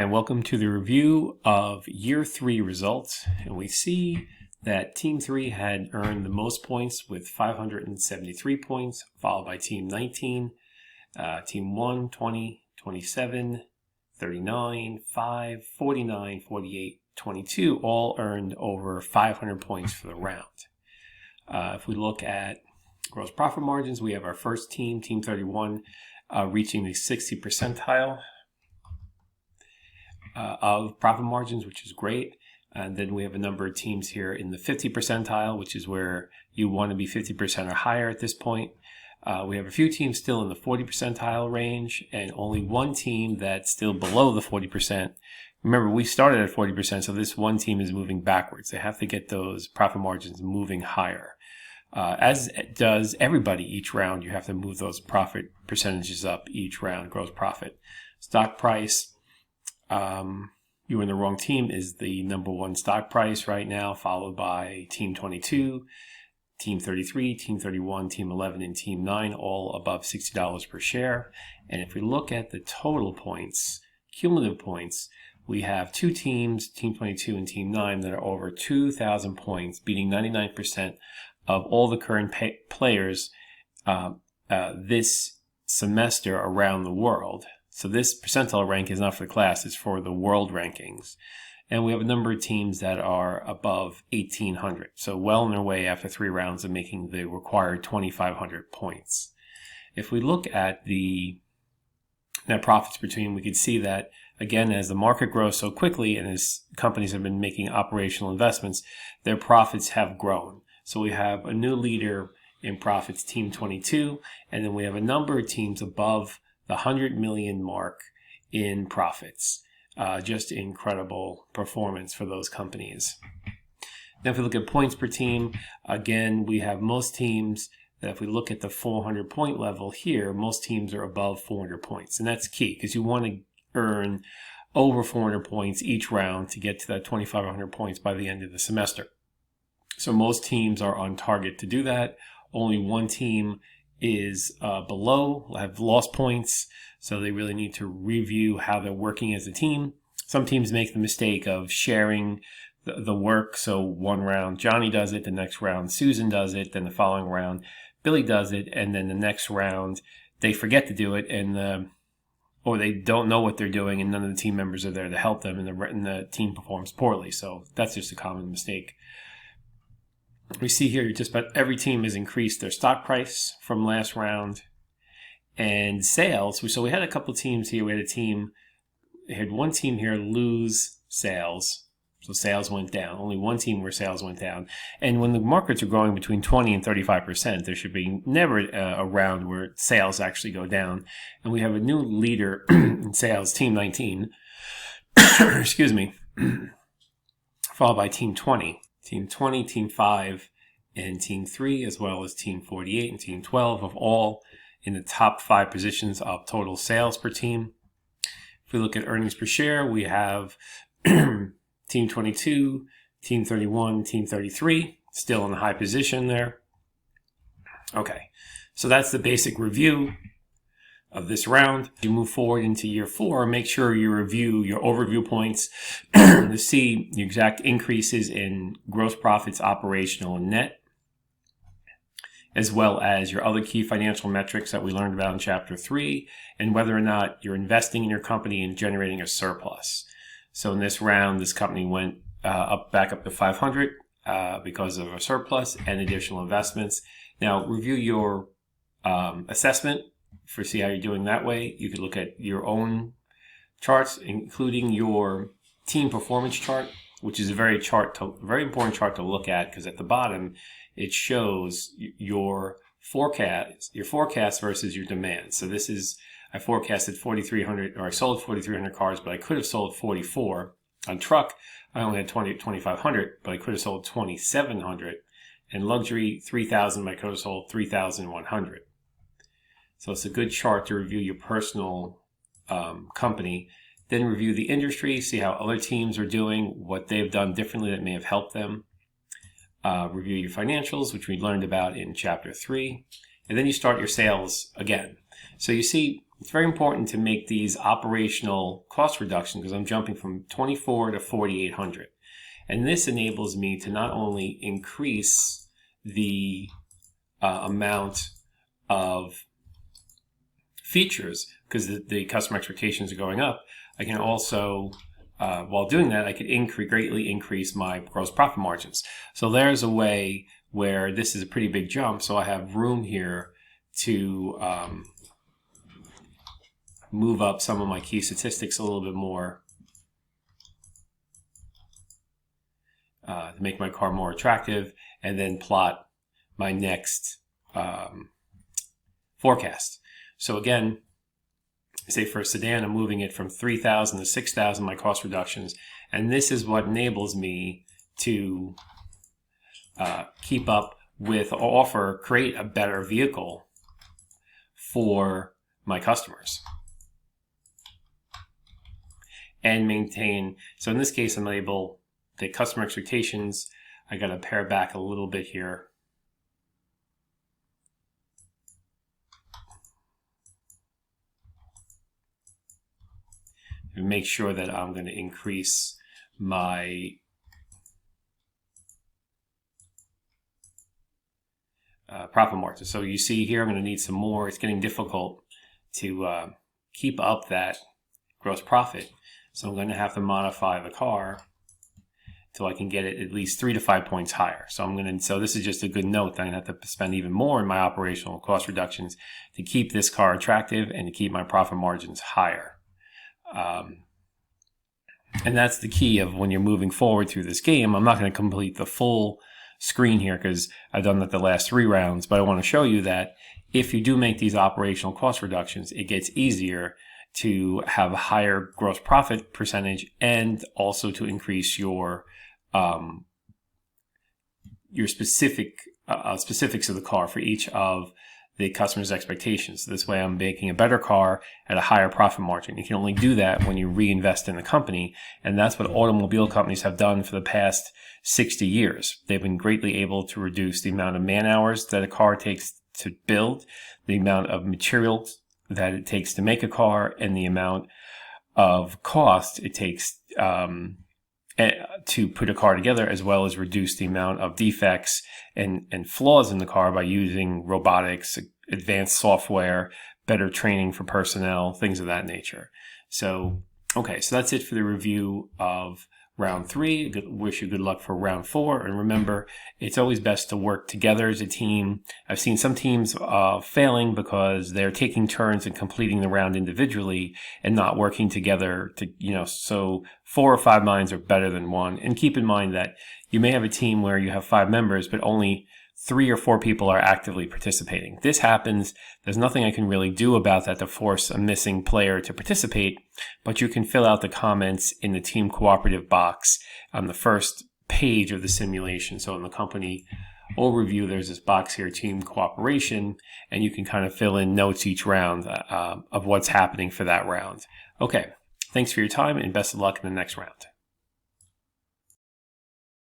And welcome to the review of Year 3 results. And we see that Team 3 had earned the most points with 573 points, followed by Team 19, Team 1, 20, 27, 39, 5, 49, 48, 22, all earned over 500 points for the round. If we look at gross profit margins, we have our first team, Team 31, reaching the 60 percentile of profit margins, which is great. And then we have a number of teams here in the 50 percentile, which is where you want to be 50% or higher at this point. We have a few teams still in the 40 percentile range and only one team that's still below the 40%. Remember, we started at 40%, so this one team is moving backwards. They have to get those profit margins moving higher. As does everybody each round, you have to move those profit percentages up each round, gross profit. Stock price, you're in the wrong team, is the number one stock price right now, followed by Team 22, Team 33, Team 31, Team 11, and Team 9, all above $60 per share. And if we look at the total points, cumulative points, we have two teams, Team 22 and Team 9, that are over 2,000 points, beating 99% of all the current players this semester around the world. So this percentile rank is not for the class, it's for the world rankings. And we have a number of teams that are above 1,800. So well on their way after 3 rounds of making the required 2,500 points. If we look at the net profits per team, we can see that, again, as the market grows so quickly and as companies have been making operational investments, their profits have grown. So we have a new leader in profits, Team 22, and then we have a number of teams above the 100 million mark in profits. Just incredible performance for those companies. Now, if we look at points per team, again, we have most teams that, if we look at the 400 point level here, most teams are above 400 points. And that's key because you want to earn over 400 points each round to get to that 2,500 points by the end of the semester. So most teams are on target to do that. Only one team is below, have lost points, so they really need to review how they're working as a team. Some teams make the mistake of sharing the work, so one round Johnny does it, the next round Susan does it, then the following round Billy does it, and then the next round they forget to do it, and or they don't know what they're doing, and none of the team members are there to help them, and the team performs poorly. So that's just a common mistake. We see here just about every team has increased their stock price from last round, and sales. So we had a couple teams here. We had one team here lose sales. So sales went down. Only one team where sales went down. And when the markets are growing between 20 and 35%, there should be never a round where sales actually go down. And we have a new leader in sales, Team 19, excuse me, followed by Team 20. Team 20, Team 5, and Team 3, as well as Team 48 and Team 12, of all in the top 5 positions of total sales per team. If we look at earnings per share, we have Team 22, Team 31, Team 33, still in a high position there. Okay, so that's the basic review of this round. You move forward into year 4, make sure you review your overview points to see the exact increases in gross profits, operational and net, as well as your other key financial metrics that we learned about in Chapter 3, and whether or not you're investing in your company and generating a surplus. So in this round, this company went back up to 500 because of a surplus and additional investments. Now, review your assessment for see how you're doing that way. You could look at your own charts, including your team performance chart, which is a very important chart to look at, because at the bottom it shows your forecast versus your demand. So this is, I forecasted 4,300, or I sold 4,300 cars, but I could have sold 44. On truck, I only had 2,500, but I could have sold 2,700. And luxury, 3,000, but I could have sold 3,100. So it's a good chart to review your personal company. Then review the industry, see how other teams are doing, what they've done differently that may have helped them. Review your financials, which we learned about in Chapter 3. And then you start your sales again. So you see it's very important to make these operational cost reductions because I'm jumping from 24 to 4,800. And this enables me to not only increase the amount of features because the customer expectations are going up, I can also, while doing that, I could greatly increase my gross profit margins. So there's a way where this is a pretty big jump. So I have room here to move up some of my key statistics a little bit more to make my car more attractive, and then plot my next forecast. So again, say for a sedan, I'm moving it from 3,000 to 6,000, my cost reductions. And this is what enables me to keep up with create a better vehicle for my customers and maintain. So in this case, I'm able, the customer expectations, I got to pare back a little bit here. And make sure that I'm going to increase my profit margin. So you see here, I'm going to need some more. It's getting difficult to keep up that gross profit. So I'm going to have to modify the car till I can get it at least 3 to 5 points higher. So this is just a good note that I'm going to have to spend even more in my operational cost reductions to keep this car attractive and to keep my profit margins higher. And that's the key of when you're moving forward through this game. I'm not going to complete the full screen here because I've done that the last 3 rounds, but I want to show you that if you do make these operational cost reductions, it gets easier to have a higher gross profit percentage and also to increase your specifics of the car for each of the customer's expectations. This way I'm making a better car at a higher profit margin. You can only do that when you reinvest in the company, and that's what automobile companies have done for the past 60 years. They've been greatly able to reduce the amount of man hours that a car takes to build, the amount of materials that it takes to make a car, and the amount of cost it takes to put a car together, as well as reduce the amount of defects and flaws in the car by using robotics, advanced software, better training for personnel, things of that nature. So, okay, so that's it for the review of round 3. Wish you good luck for round 4. And remember, it's always best to work together as a team. I've seen some teams failing because they're taking turns and completing the round individually and not working together so 4 or 5 minds are better than 1. And keep in mind that you may have a team where you have 5 members, but only 3 or 4 people are actively participating. This happens. There's nothing I can really do about that to force a missing player to participate, but you can fill out the comments in the team cooperative box on the first page of the simulation. So in the company overview, there's this box here, team cooperation, and you can kind of fill in notes each round of what's happening for that round. Okay, thanks for your time and best of luck in the next round.